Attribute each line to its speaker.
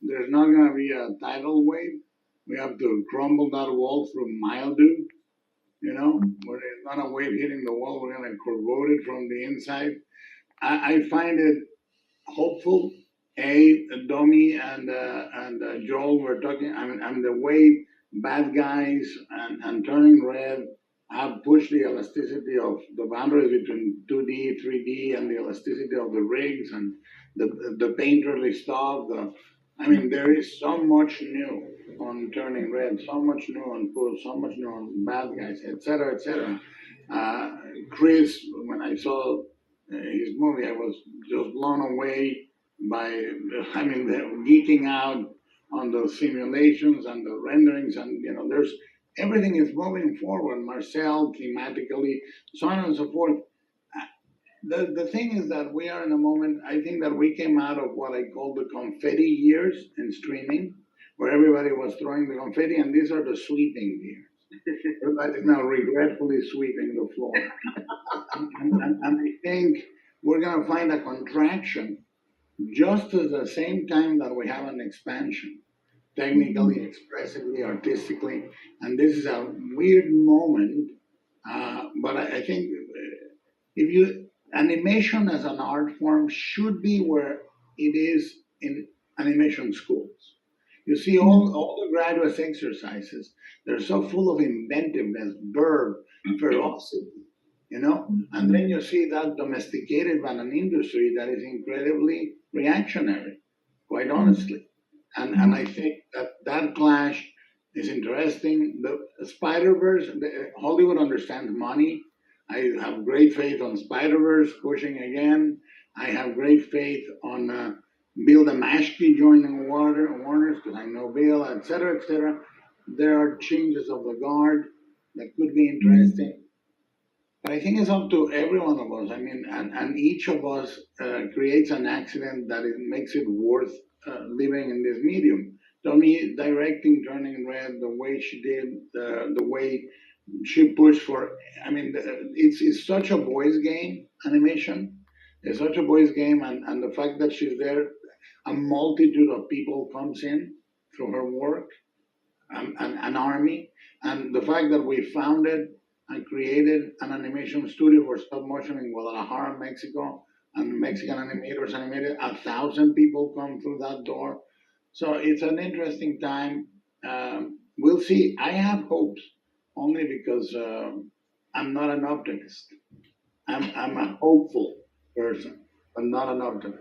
Speaker 1: there's not going to be a tidal wave. We have to crumble that wall through mildew. Where there's not a wave hitting the wall, we're going to corrode it from the inside. I find it hopeful. Domi and Joel were talking. I mean, the way bad guys and turning red have pushed the elasticity of the boundaries between 2D, 3D, and the elasticity of the rigs and the painterly stuff. I mean, there is so much new on turning red, so much new on push, so much new on bad guys, etc., etc. Uh, Chris, when I saw his movie, I was just blown away by, I mean, the geeking out on the simulations and the renderings, and there's everything is moving forward. Marcel, thematically, so on and so forth. The thing is that we are in a moment. I think that we came out of what I call the confetti years in streaming, where everybody was throwing the confetti, and these are the sweeping years. Everybody's now regretfully sweeping the floor. And I think we're going to find a contraction just at the same time that we have an expansion, technically, expressively, artistically. And this is a weird moment, but I think if you animation as an art form should be where it is in animation schools. You see all the graduate exercises, they're so full of inventiveness, verve, ferocity, and then you see that domesticated by an industry that is incredibly reactionary, quite honestly. And I think that clash is interesting. The Spider-Verse, Hollywood understands money. I have great faith on Spider-Verse pushing again. I have great faith on Bill Damashki joining Warner's because I know Bill, et cetera, et cetera. There are changes of the guard that could be interesting. But I think it's up to every one of us. I mean, and each of us creates an accident that makes it worth living in this medium. Tommy directing Turning Red the way she did, the way she pushed for. I mean, it's such a boys' game animation. It's such a boys' game, and the fact that she's there, a multitude of people comes in through her work, an army, and the fact that we founded and created an animation studio for stop motion in Guadalajara, Mexico, and Mexican animators animated 1,000 people come through that door. So it's an interesting time. We'll see. I have hopes only because I'm not an optimist. I'm a hopeful person, but not an optimist.